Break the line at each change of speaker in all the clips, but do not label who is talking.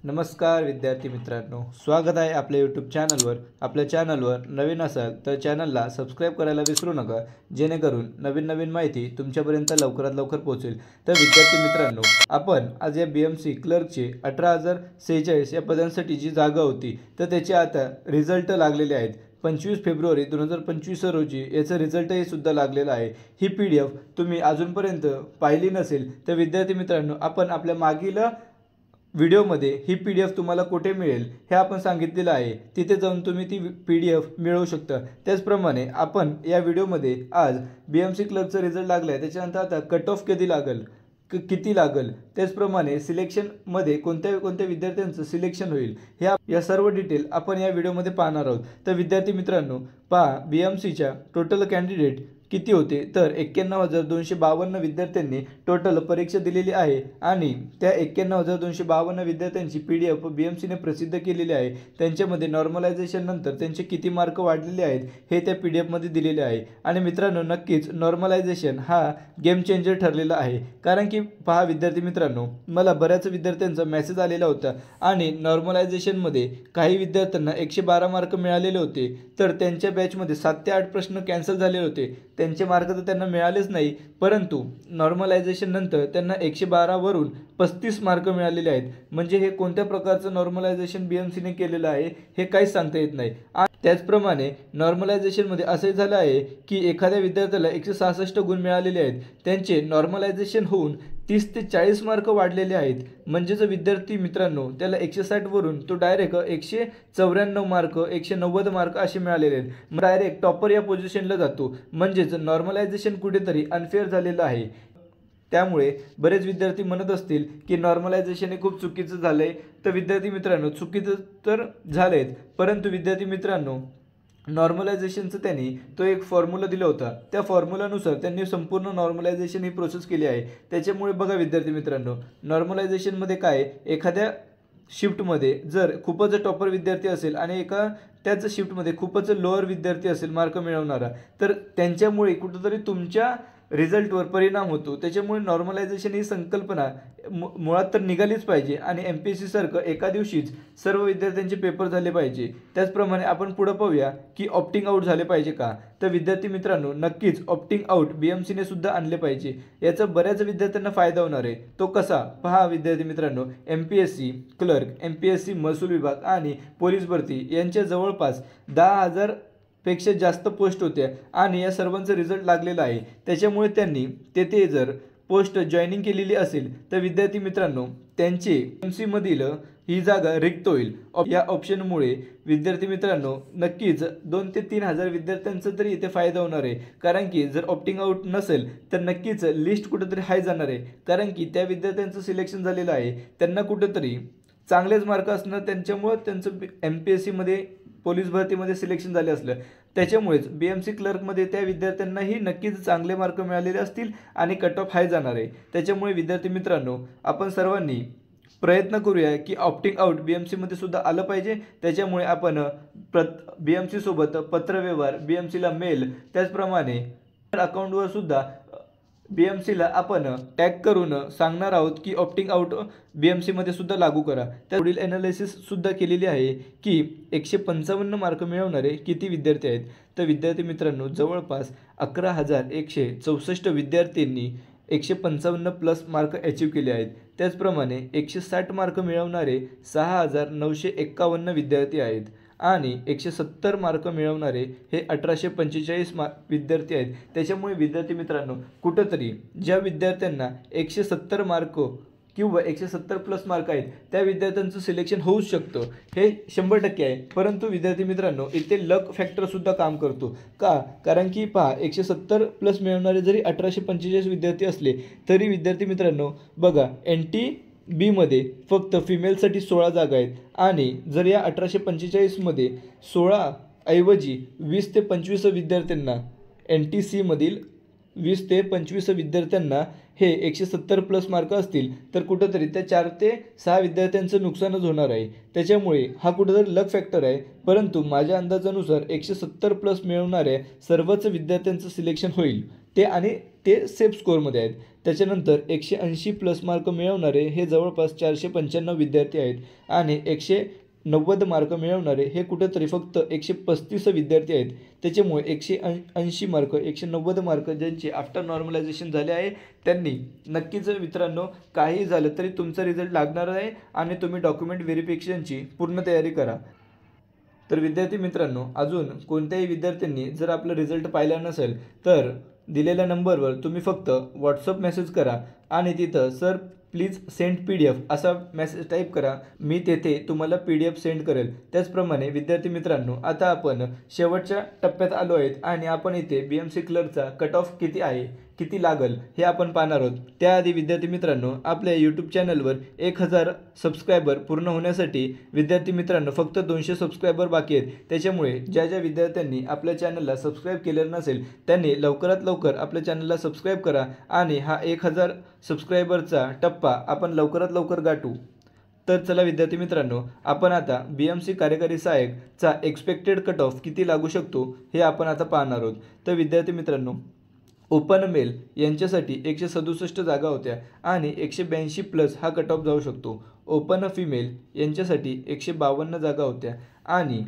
नमस्कार विद्यार्थी मित्रांनो, स्वागत आहे आपल्या यूट्यूब चॅनलवर। आपल्या चॅनलवर नवीन असाल तर चॅनलला सबस्क्राईब करायला विसरू नका, जेणेकरून नवीन माहिती तुमच्यापर्यंत लवकरात लवकर पोहोचेल। तर विद्यार्थी मित्रांनो, आपण आज या BMC क्लर्कचे 18,046 या पदांसाठी जी जागा होती तर त्याचे आता रिझल्ट लागलेले आहेत। 25 फेब्रुवारी 2025 रोजी याचा रिझल्ट हे सुद्धा लागलेला आहे। ही PDF तुम्ही अजूनपर्यंत पाहिली नसेल तर विद्यार्थी मित्रांनो, आपण आपल्या मागील व्हिडिओमध्ये ही PDF तुम्हाला कुठे मिळेल हे आपण सांगितलेलं आहे, तिथे जाऊन तुम्ही ती PDF मिळवू शकता। त्याचप्रमाणे आपण या व्हिडिओमध्ये आज BMC क्लर्कचा रिझल्ट लागला आहे, त्याच्यानंतर आता कट ऑफ कधी लागेल, किती लागेल, त्याचप्रमाणे सिलेक्शनमध्ये कोणत्या विद्यार्थ्यांचं सिलेक्शन होईल या सर्व डिटेल आपण या व्हिडिओमध्ये पाहणार आहोत। तर विद्यार्थी मित्रांनो पहा, BMCच्या टोटल कॅन्डिडेट किती होते तर 91,252 विद्यार्थ्यांनी टोटल परीक्षा दिलेली आहे आणि त्या 91,252 विद्यार्थ्यांची PDF BMCने प्रसिद्ध केलेली आहे। त्यांच्यामध्ये नॉर्मलायझेशन नंतर त्यांचे किती मार्क वाढलेले आहेत हे त्या PDF मध्ये दिलेले आहे। आणि मित्रांनो, नक्कीच नॉर्मलायझेशन हा गेम चेंजर ठरलेला आहे, कारण की पहा विद्यार्थी मित्रांनो, मला बऱ्याच विद्यार्थ्यांचा मेसेज आलेला होता आणि नॉर्मलायझेशनमध्ये काही विद्यार्थ्यांना 112 मार्क मिळालेले होते, तर त्यांच्या बॅचमध्ये 7 ते 8 प्रश्न कॅन्सल झाले होते। त्यांचे मार्क तर त्यांना मिळालेच नाही, परंतु नॉर्मलायझेशन नंतर त्यांना 112 वरून 35 मार्क मिळालेले आहेत। म्हणजे हे कोणत्या प्रकारचं नॉर्मलायझेशन BMCने केलेलं आहे हे काहीच सांगता येत नाही। त्याचप्रमाणे नॉर्मलायझेशनमध्ये असे झालं आहे की एखाद्या विद्यार्थ्याला 166 गुण मिळालेले आहेत, त्यांचे नॉर्मलायझेशन होऊन 30 ते 40 मार्क वाढलेले आहेत। म्हणजे जो विद्यार्थी मित्रांनो त्याला 160 वरून तो डायरेक्ट 194 मार्क 190 मार्क असे मिळालेले आहेत, डायरेक्ट टॉपर या पोझिशनला जातो। म्हणजेच नॉर्मलायझेशन कुठेतरी अनफेअर झालेलं आहे। त्यामुळे बरेच विद्यार्थी म्हणत असतील की नॉर्मलायझेशन हे खूप चुकीचं झालं आहे। तर विद्यार्थी मित्रांनो, चुकीचं तर झालं आहे, परंतु विद्यार्थी मित्रांनो नॉर्मलायझेशनचं त्यांनी तो एक फॉर्म्युला दिला होता, त्या फॉर्म्युलानुसार त्यांनी संपूर्ण नॉर्मलायझेशन ही प्रोसेस केली आहे। त्याच्यामुळे बघा विद्यार्थी मित्रांनो, नॉर्मलायझेशनमध्ये काय, एखाद्या शिफ्टमध्ये जर खूपच टॉपर विद्यार्थी असेल आणि एका त्याच शिफ्टमध्ये खूपच लोअर विद्यार्थी असेल मार्क मिळवणारा, तर त्यांच्यामुळे कुठेतरी तुमच्या रिझल्टवर परिणाम होतो। त्याच्यामुळे नॉर्मलायझेशन ही संकल्पना मुळात तर निघालीच पाहिजे आणि MPSC सारखं एका दिवशीच सर्व विद्यार्थ्यांचे पेपर झाले पाहिजे। त्याचप्रमाणे आपण पुढे पाहूया की ऑप्टिंग आउट झाले पाहिजे का। तर विद्यार्थी मित्रांनो, नक्कीच ऑप्टिंग आउट BMCने सुद्धा आणले पाहिजे, याचा बऱ्याच विद्यार्थ्यांना फायदा होणार आहे। तो कसा पहा विद्यार्थी मित्रांनो, MPSC क्लर्क, MPSC महसूल विभाग आणि पोलीस भरती यांच्या जवळपास 10,000 पेक्षा जास्त पोस्ट होत्या आणि या सर्वांचा रिझल्ट लागलेला आहे। त्याच्यामुळे त्यांनी तेथे जर पोस्ट जॉईनिंग केलेली असेल तर विद्यार्थी मित्रांनो त्यांचे BMC मधील ही जागा रिक्त होईल। या ऑप्शनमुळे विद्यार्थी मित्रांनो नक्कीच 2 ते 3 हजार विद्यार्थ्यांचा तरी इथे फायदा होणार आहे, कारण की जर ऑप्टिंग आउट नसेल तर नक्कीच लिस्ट कुठेतरी हाय जाणार आहे, कारण की त्या विद्यार्थ्यांचं सिलेक्शन झालेलं आहे, त्यांना कुठेतरी चांगलेच मार्क असणार, त्यांच्यामुळे त्यांचं MPSC मध्ये पोलीस भरतीमध्ये सिलेक्शन झाले असलं, त्याच्यामुळेच BMC क्लर्कमध्ये त्या विद्यार्थ्यांनाही नक्कीच चांगले मार्क मिळालेले असतील आणि कट ऑफ हाय जाणार आहे। त्याच्यामुळे विद्यार्थी मित्रांनो आपण सर्वांनी प्रयत्न करूया की ऑप्टिंग आउट BMC मध्ये सुद्धा आलं पाहिजे। त्याच्यामुळे आपण BMC सोबत पत्रव्यवहार, BMCला मेल, त्याचप्रमाणे अकाउंटवर सुद्धा BMCला आपण टॅग करून सांगणार आहोत की ऑप्टिंग आउट BMC मध्ये सुद्धा लागू करा। त्या पुढील ॲनालिसिस सुद्धा केलेली आहे की 155 मार्क मिळवणारे किती विद्यार्थी आहेत। तर विद्यार्थी मित्रांनो जवळपास 11,164 विद्यार्थ्यांनी 155 प्लस मार्क अचीव केले आहेत। त्याचप्रमाणे 160 मार्क मिळवणारे 6,951 विद्यार्थी आहेत आणि 170 मार्क मिळवणारे हे 1,845 विद्यार्थी आहेत। त्याच्यामुळे विद्यार्थी मित्रांनो कुठंतरी ज्या विद्यार्थ्यांना 170 मार्क किंवा 170 प्लस मार्क आहेत त्या विद्यार्थ्यांचं सिलेक्शन होऊ शकतं, हे 100% आहे। परंतु विद्यार्थी मित्रांनो इथे लक फॅक्टर सुद्धा काम करतो का, कारण की पहा 170 प्लस मिळवणारे जरी 1,845 विद्यार्थी असले तरी विद्यार्थी मित्रांनो बघा NTB मध्ये फक्त फिमेलसाठी 16 जागा आहेत आणि जर या 1,845 मध्ये 16 ऐवजी 20 ते 25 विद्यार्थ्यांना NTC मधील 20 ते 25 विद्यार्थ्यांना हे 170 प्लस मार्क असतील तर कुठंतरी त्या 4 ते 6 विद्यार्थ्यांचं नुकसानच होणार आहे। त्याच्यामुळे हा कुठंतरी लक फॅक्टर आहे, परंतु माझ्या अंदाजानुसार 170 प्लस मिळवणाऱ्या सर्वच विद्यार्थ्यांचं सिलेक्शन होईल ते आणि ते सेफ स्कोअरमध्ये आहेत. त्याच्यानंतर 180 प्लस मार्क मिळवणारे हे जवळपास 495 विद्यार्थी आहेत आणि 190 मार्क मिळवणारे हे कुठेतरी फक्त 135 विद्यार्थी आहेत. त्याच्यामुळे 180 मार्क 190 मार्क ज्यांचे आफ्टर नॉर्मलायझेशन झाले आहे त्यांनी नक्कीच मित्रांनो काही झालं तरी तुमचा रिझल्ट लागणार आहे आणि तुम्ही डॉक्युमेंट व्हेरिफिकेशनची पूर्ण तयारी करा. तर विद्यार्थी मित्रांनो, अजून कोणत्याही विद्यार्थ्यांनी जर आपला रिझल्ट पाहिला नसेल तर दिलेल्या नंबरवर तुम्ही फक्त व्हॉट्सअप मेसेज करा आणि तिथं सर प्लीज सेंड PDF असा मेसेज टाईप करा. मी तेथे तुम्हाला PDF सेंड करेल. त्याचप्रमाणे विद्यार्थी मित्रांनो, आता आपण शेवटच्या टप्प्यात आलो आहेत आणि आपण इथे BMC क्लर्कचा कट ऑफ किती आहे, किती लागल हे आपण पाहणार आहोत. त्याआधी विद्यार्थी मित्रांनो, आपल्या यूट्यूब चॅनलवर 1000 सबस्क्रायबर पूर्ण होण्यासाठी विद्यार्थी मित्रांनो फक्त 200 सबस्क्रायबर बाकी आहेत. त्याच्यामुळे ज्या विद्यार्थ्यांनी आपल्या चॅनलला सबस्क्राईब केलेलं नसेल त्यांनी लवकरात लवकर आपल्या चॅनलला सबस्क्राईब करा आणि हा 1000 सबस्क्रायबरचा टप्पा आपण लवकरात लवकर गाठू. तर चला विद्यार्थी मित्रांनो, आपण आता BMC कार्यकारी सहाय्यकचा एक्सपेक्टेड कट ऑफ किती लागू शकतो हे आपण आता पाहणार आहोत. तर विद्यार्थी मित्रांनो, ओपन मेल यांच्यासाठी 167 जागा होत्या आणि 182 प्लस हा कट ऑफ जाऊ शकतो. ओपन फिमेल यांच्यासाठी 152 जागा होत्या आणि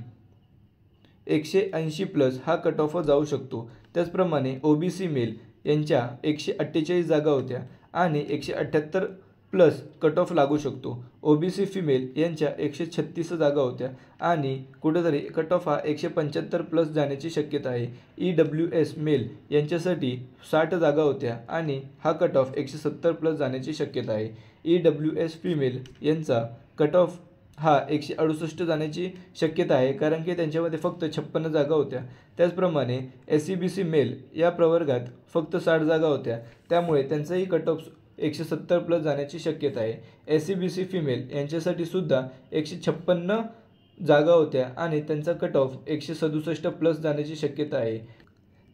180 प्लस हा कट ऑफ जाऊ शकतो. त्याचप्रमाणे OBC मेल यांच्या 148 जागा होत्या आणि 178 प्लस कट ऑफ लागू शकतो. OBC फिमेल यांच्या 136 जागा होत्या आणि कुठेतरी कट ऑफ हा 175 प्लस जाण्याची शक्यता आहे. EWS मेल यांच्यासाठी 60 जागा होत्या आणि हा कट ऑफ 170 प्लस जाण्याची शक्यता आहे. EWS फिमेल यांचा कट ऑफ हा 168 जाण्याची शक्यता आहे, कारण की त्यांच्यामध्ये फक्त 56 जागा होत्या. त्याचप्रमाणे SCBC मेल या प्रवर्गात फक्त 60 जागा होत्या, त्यामुळे त्यांचाही कट ऑफ 170 प्लस जाण्याची शक्यता आहे. SCBC फिमेल यांच्यासाठी सुद्धा 156 जागा होत्या आणि त्यांचा कट ऑफ 167 प्लस जाण्याची शक्यता आहे.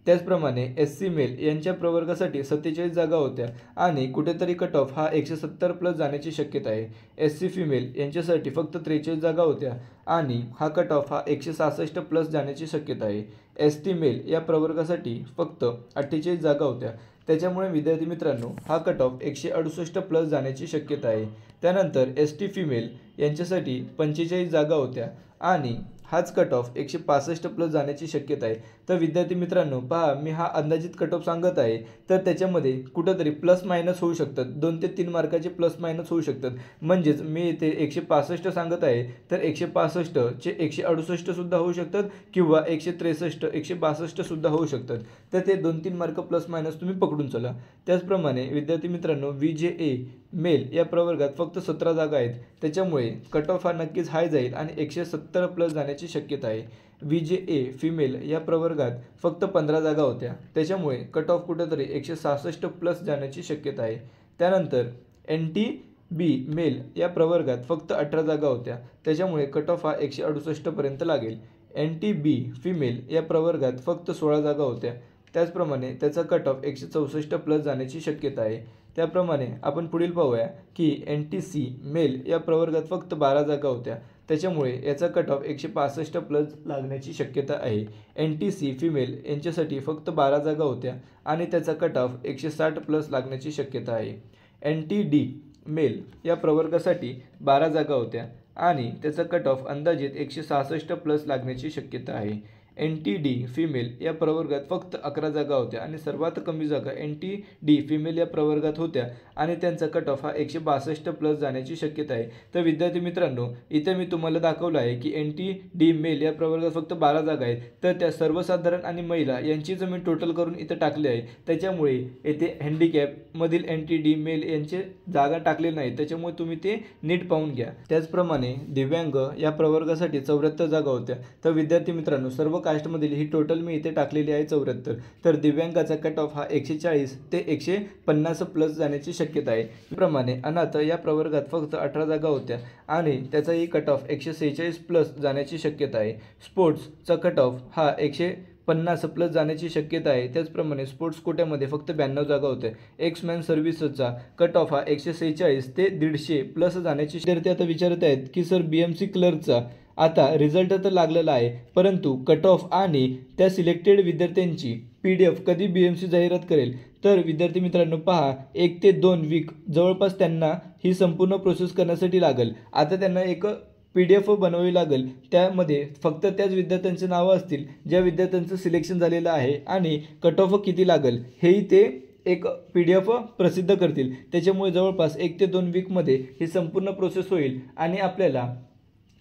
त्याचप्रमाणे SC मेल यांच्या प्रवर्गासाठी 47 जागा होत्या आणि कुठेतरी कट ऑफ हा 170 प्लस जाण्याची शक्यता आहे. SC फिमेल यांच्यासाठी फक्त 43 जागा होत्या आणि हा कट ऑफ हा 166 प्लस जाण्याची शक्यता आहे. ST मेल या प्रवर्गासाठी फक्त 48 जागा होत्या, त्याच्यामुळे विद्यार्थी मित्रांनो हा कट ऑफ 168 प्लस जाण्याची शक्यता आहे. त्यानंतर ST फिमेल यांच्यासाठी 45 जागा होत्या आणि हाच कट ऑफ 165 प्लस जाण्याची शक्यता आहे. तर विद्यार्थी मित्रांनो पहा, मी हा अंदाजित कट ऑफ सांगत आहे, तर त्याच्यामध्ये कुठंतरी प्लस मायनस होऊ शकतात, 2 ते 3 मार्काचे प्लस मायनस होऊ शकतात. म्हणजेच मी इथे 165 सांगत आहे तर 165चे 168 सुद्धा होऊ शकतात किंवा 163 162 सुद्धा होऊ शकतात. तर ते 2-3 मार्क प्लस मायनस तुम्ही पकडून चला. त्याचप्रमाणे विद्यार्थी मित्रांनो, VJA मेल या प्रवर्गात फक्त 17 जागा आहेत, त्याच्यामुळे कट ऑफ हा नक्कीच हाय जाईल आणि 170 प्लस जाण्याची शक्यता आहे. VJA फिमेल या प्रवर्गात फक्त 15 जागा होत्या, त्याच्यामुळे कट ऑफ कुठेतरी 166 प्लस जाण्याची शक्यता आहे. त्यानंतर NTB मेल या प्रवर्गात फक्त 18 जागा होत्या, त्याच्यामुळे कट ऑफ हा 168 पर्यंत लागेल. NTB फिमेल या प्रवर्गात फक्त 16 जागा होत्या, त्याचप्रमाणे त्याचा कट ऑफ 164 प्लस जाण्याची शक्यता आहे. त्याप्रमाणे आपण पुढील पाहूया की NTC मेल या प्रवर्गात फक्त 12 जागा होत्या, त्याच्यामुळे याचा कट ऑफ 165 प्लस लागण्याची शक्यता आहे. NTC फिमेल यांच्यासाठी फक्त 12 जागा होत्या आणि त्याचा कट ऑफ 160 प्लस लागण्याची शक्यता आहे. NTD मेल या प्रवर्गासाठी 12 जागा होत्या आणि त्याचा कट ऑफ अंदाजित 166 प्लस लागण्याची शक्यता आहे. NTD फिमेल या प्रवर्गात फक्त 11 जागा होत्या आणि सर्वात कमी जागा NTD फिमेल या प्रवर्गात होत्या आणि त्यांचा कट ऑफ हा 162 प्लस जाण्याची शक्यता आहे. तर विद्यार्थी मित्रांनो, इथे मी तुम्हाला दाखवलं आहे की NTD मेल या प्रवर्गात फक्त 12 जागा आहेत, तर त्या सर्वसाधारण आणि महिला यांचीच मी टोटल करून इथं टाकले आहे. त्याच्यामुळे येथे हँडिकॅपमधील NTD मेल यांचे जागा टाकले नाहीत, त्याच्यामुळे तुम्ही ते नीट पाहून घ्या. त्याचप्रमाणे दिव्यांग या प्रवर्गासाठी 74 जागा होत्या. तर विद्यार्थी मित्रांनो, सर्व कास्टमधील ही टोटल मी इथे टाकलेली आहे 74. तर दिव्यांगाचा कट ऑफ हा 140 ते 150 प्लस जाण्याची शक्यता आहे. त्याप्रमाणे अनाथ या प्रवर्गात फक्त 18 जागा होत्या आणि त्याचाही कट ऑफ 146 प्लस जाण्याची शक्यता आहे. स्पोर्ट्सचा कट ऑफ हा 150 प्लस जाण्याची शक्यता आहे. त्याचप्रमाणे स्पोर्ट्स कोट्यामध्ये फक्त 92 जागा होत्या. एक्समॅन सर्व्हिसचा कट ऑफ हा 146 ते 150 प्लस जाण्याची शक्यता. आता विचारत आहेत की सर BMC क्लर्कचा आता रिझल्ट तर लागलेला आहे, परंतु कट ऑफ आणि त्या सिलेक्टेड विद्यार्थ्यांची PDF कधी BMC जाहिरात करेल, तर विद्यार्थी मित्रांनो पहा 1 ते 2 वीक जवळपास त्यांना ही संपूर्ण प्रोसेस करण्यासाठी लागेल. आता त्यांना एक PDF बनवावी लागेल. त्यामध्ये फक्त त्याच विद्यार्थ्यांची नावं असतील ज्या विद्यार्थ्यांचं सिलेक्शन झालेलं आहे आणि कट ऑफ किती लागेल हेही ते एक PDF प्रसिद्ध करतील. त्याच्यामुळे जवळपास 1 ते 2 वीकमध्ये ही संपूर्ण प्रोसेस होईल आणि आपल्याला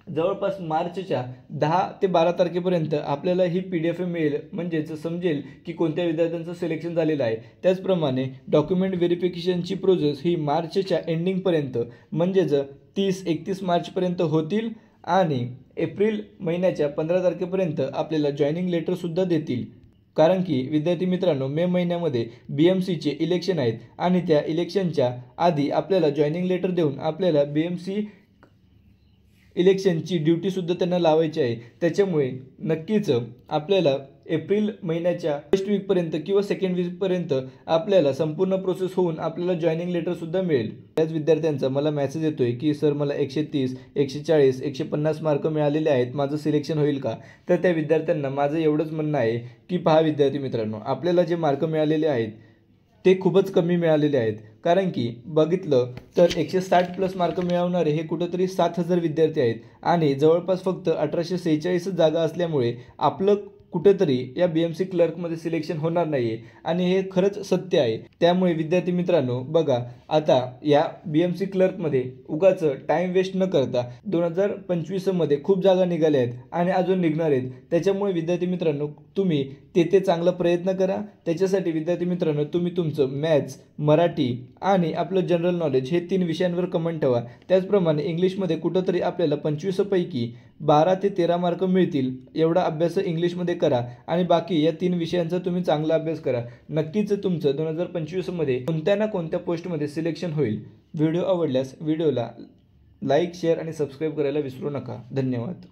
जवळपास मार्चच्या 10 ते 12 तारखेपर्यंत आपल्याला ही PDF मिळेल. म्हणजेच समजेल की कोणत्या विद्यार्थ्यांचं सिलेक्शन झालेलं आहे. त्याचप्रमाणे डॉक्युमेंट व्हेरिफिकेशनची प्रोसेस ही मार्चच्या एंडिंगपर्यंत म्हणजेच 30-31 मार्चपर्यंत होतील आणि एप्रिल महिन्याच्या 15 तारखेपर्यंत आपल्याला जॉईनिंग लेटरसुद्धा देतील. कारण की विद्यार्थी मित्रांनो मे महिन्यामध्ये BMCचे इलेक्शन आहेत आणि त्या इलेक्शनच्या आधी आपल्याला जॉईनिंग लेटर देऊन आपल्याला BMC इलेक्शनची ड्युटीसुद्धा त्यांना लावायची आहे. त्याच्यामुळे नक्कीच आपल्याला एप्रिल महिन्याच्या फर्स्ट वीकपर्यंत किंवा सेकंड वीकपर्यंत आपल्याला संपूर्ण प्रोसेस होऊन आपल्याला जॉईनिंग लेटरसुद्धा मिळेल. त्याच विद्यार्थ्यांचा मला मेसेज येतो आहे की सर मला 130, 140, 150 मार्क मिळालेले आहेत, माझं सिलेक्शन होईल का? तर त्या विद्यार्थ्यांना माझं एवढंच म्हणणं आहे की पहा विद्यार्थी मित्रांनो, आपल्याला जे मार्क मिळालेले आहेत ते खूपच कमी मिळालेले आहेत. कारण की बघितलं तर 160 प्लस मार्क मिळवणारे हे कुठंतरी 7,000 विद्यार्थी आहेत आणि जवळपास फक्त 1846 जागा असल्यामुळे आपलं कुठेतरी या BMC क्लर्कमध्ये सिलेक्शन होणार नाही आहे आणि हे खरंच सत्य आहे. त्यामुळे विद्यार्थी मित्रांनो बघा, आता या BMC क्लर्कमध्ये उगाच टाईम वेस्ट न करता 2025मध्ये खूप जागा निघाल्या आहेत आणि अजून निघणार आहेत. त्याच्यामुळे विद्यार्थी मित्रांनो तुम्ही तेथे चांगला प्रयत्न करा. त्याच्यासाठी विद्यार्थी मित्रांनो तुम्ही तुमचं मॅथ्स, मराठी आणि आपलं जनरल नॉलेज हे 3 विषयांवर कमेंट ठेवा. त्याचप्रमाणे इंग्लिशमध्ये कुठंतरी आपल्याला 25 पैकी 12 ते 13 मार्क मिळतील एवढा अभ्यास इंग्लिशमध्ये करा आणि बाकी या 3 विषयांचा तुम्ही चांगला अभ्यास करा. नक्कीच तुमचं 2025मध्ये कोणत्या ना कोणत्या पोस्टमध्ये सिलेक्शन होईल. व्हिडिओ आवडल्यास व्हिडिओला लाईक, शेअर आणि सबस्क्राईब करायला विसरू नका. धन्यवाद.